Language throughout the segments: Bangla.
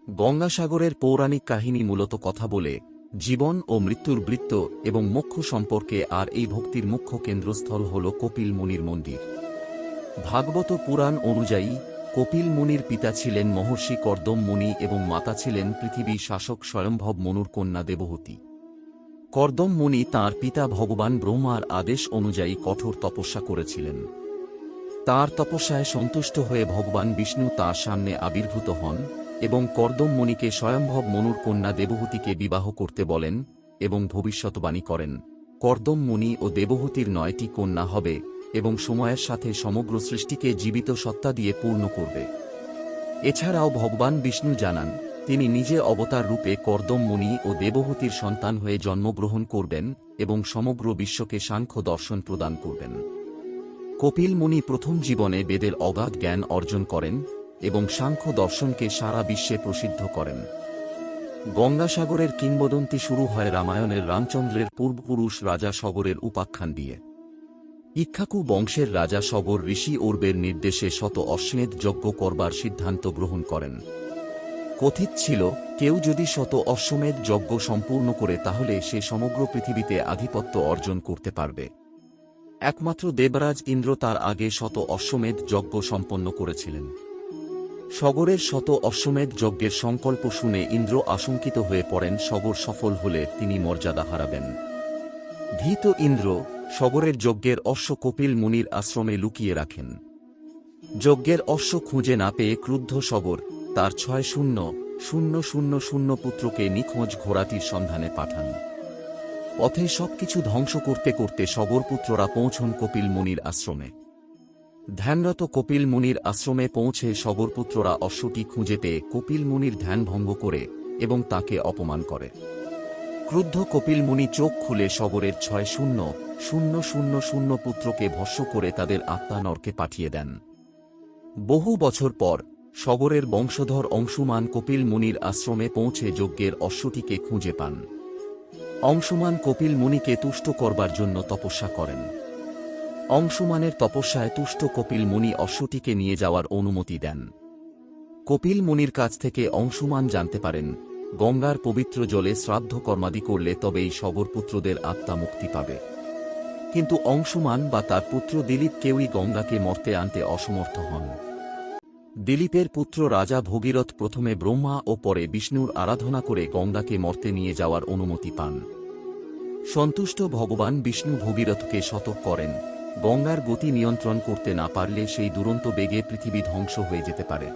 গঙ্গাসাগরের পৌরাণিক কাহিনী মূলত কথা বলে জীবন ও মৃত্যুর বৃত্ত এবং মোক্ষ সম্পর্কে, আর এই ভক্তির মুখ্য কেন্দ্রস্থল হল কপিল মুনির মন্দির। ভাগবত পুরাণ অনুযায়ী কপিল মুনির পিতা ছিলেন মহর্ষি কর্দম মুনি এবং মাতা ছিলেন পৃথিবীর শাসক স্বয়ম্ভব মনুর কন্যা দেবহূতি। কর্দম মুনি তাঁর পিতা ভগবান ব্রহ্মার আদেশ অনুযায়ী কঠোর তপস্যা করেছিলেন। তাঁর তপস্যায় সন্তুষ্ট হয়ে ভগবান বিষ্ণু তাঁর সামনে আবির্ভূত হন এবং কর্দম মুনিকে স্বয়ম্ভব মনুর কন্যা দেবহূতিকে বিবাহ করতে বলেন এবং ভবিষ্যৎবাণী করেন, কর্দম মুনি ও দেবহূতির 9টি কন্যা হবে এবং সময়ের সাথে সমগ্র সৃষ্টিকে জীবিত সত্তা দিয়ে পূর্ণ করবে। এছাড়াও ভগবান বিষ্ণু জানান, তিনি নিজে অবতার রূপে কর্দম মুনি ও দেবহূতির সন্তান হয়ে জন্মগ্রহণ করবেন এবং সমগ্র বিশ্বকে সাংখ্য দর্শন প্রদান করবেন। কপিল মুনি প্রথম জীবনে বেদের অগাধ জ্ঞান অর্জন করেন এবং সাংখ্য দর্শনকে সারা বিশ্বে প্রসিদ্ধ করেন। গঙ্গাসাগরের কিংবদন্তি শুরু হয় রামায়ণের রামচন্দ্রের পূর্বপুরুষ রাজা সগরের উপাখ্যান দিয়ে। ইক্ষ্বাকু বংশের রাজা সগর ঋষি উর্বের নির্দেশে শত অশ্বমেধ যজ্ঞ করবার সিদ্ধান্ত গ্রহণ করেন। কথিত ছিল, কেউ যদি শত অশ্বমেধ যজ্ঞ সম্পূর্ণ করে তাহলে সে সমগ্র পৃথিবীতে আধিপত্য অর্জন করতে পারবে। একমাত্র দেবরাজ ইন্দ্র তার আগে শত অশ্বমেধ যজ্ঞ সম্পন্ন করেছিলেন। সগরের শত অশ্বমেধ যজ্ঞের সংকল্প শুনে ইন্দ্র আশঙ্কিত হয়ে পড়েন, সগর সফল হলে তিনি মর্যাদা হারাবেন। ভীত ইন্দ্র সগরের যজ্ঞের অশ্ব কপিল মুনির আশ্রমে লুকিয়ে রাখেন। যজ্ঞের অশ্ব খুঁজে না পেয়ে ক্রুদ্ধ সগর তার 6,000 পুত্রকে নিখোঁজ ঘোড়াটির সন্ধানে পাঠান। পথে সবকিছু ধ্বংস করতে করতে সগর পুত্ররা পৌঁছন কপিল মুনির আশ্রমে। ধ্যানরত কপিল মুনির আশ্রমে পৌঁছে সগরপুত্ররা অশ্বটি খুঁজে পেয়ে কপিল মুনির ধ্যান ভঙ্গ করে এবং তাকে অপমান করে। ক্রুদ্ধ কপিল মুনি চোখ খুলে সগরের 6,000 পুত্রকে ভস্ম করে তাদের আত্মা নরকে পাঠিয়ে দেন। বহু বছর পর সগরের বংশধর অংশুমান কপিল মুনির আশ্রমে পৌঁছে যজ্ঞের অশ্বটিকে খুঁজে পান। অংশুমান কপিল মুনিকে তুষ্ট করবার জন্য তপস্যা করেন। অংশুমানের তপস্যায় তুষ্ট কপিল মুনি অশ্বটিকে নিয়ে যাওয়ার অনুমতি দেন। কপিল মুনির কাছ থেকে অংশুমান জানতে পারেন, গঙ্গার পবিত্র জলে শ্রাদ্ধ কর্মাদি করলে তবেই সগরপুত্রদের আত্মা মুক্তি পাবে। কিন্তু অংশুমান বা তার পুত্র দিলীপ কেউই গঙ্গাকে মর্তে আনতে অসমর্থ হন। দিলীপের পুত্র রাজা ভগীরথ প্রথমে ব্রহ্মা ও পরে বিষ্ণুর আরাধনা করে গঙ্গাকে মর্তে নিয়ে যাওয়ার অনুমতি পান। সন্তুষ্ট ভগবান বিষ্ণু ভগীরথকে সতর্ক করেন, গঙ্গার গতি নিয়ন্ত্রণ করতে না পারলে সেই দুরন্ত বেগে পৃথিবী ধ্বংস হয়ে যেতে পারে।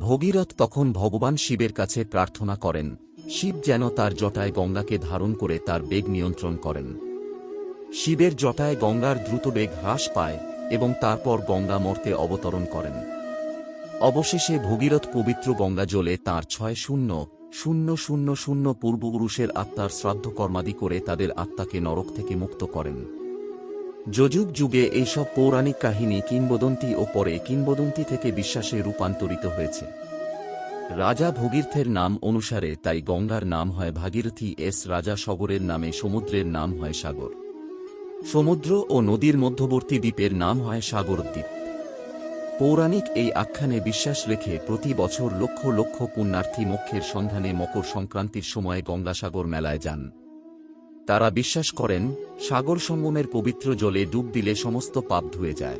ভগীরথ তখন ভগবান শিবের কাছে প্রার্থনা করেন, শিব যেন তার জটায় গঙ্গাকে ধারণ করে তার বেগ নিয়ন্ত্রণ করেন। শিবের জটায় গঙ্গার দ্রুত বেগ হ্রাস পায় এবং তারপর গঙ্গা মর্তে অবতরণ করেন। অবশেষে ভগীরথ পবিত্র গঙ্গা জলে তাঁর 6,000 পূর্বপুরুষের আত্মার শ্রাদ্ধ কর্মাদি করে তাদের আত্মাকে নরক থেকে মুক্ত করেন। যুগ যুগে এইসব পৌরাণিক কাহিনী কিংবদন্তি ও পরে কিংবদন্তি থেকে বিশ্বাসে রূপান্তরিত হয়েছে। রাজা ভগীরথের নাম অনুসারে তাই গঙ্গার নাম হয় ভাগীরথী, রাজা সগরের নামে সমুদ্রের নাম হয় সাগর। সমুদ্র ও নদীর মধ্যবর্তী দ্বীপের নাম হয় সাগরদ্বীপ। পৌরাণিক এই আখ্যানে বিশ্বাস রেখে প্রতি বছর লক্ষ লক্ষ পুণ্যার্থী মোক্ষের সন্ধানে মকর সংক্রান্তির সময় গঙ্গাসাগর মেলায় যান। তারা বিশ্বাস করেন, সাগর সঙ্গমের পবিত্র জলে ডুব দিলে সমস্ত পাপ ধুয়ে যায়।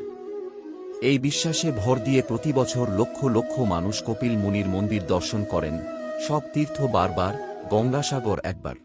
এই বিশ্বাসে ভর দিয়ে প্রতি বছর লক্ষ লক্ষ মানুষ কপিল মুনির মন্দির দর্শন করেন। সব তীর্থ বারবার, গঙ্গাসাগর একবার।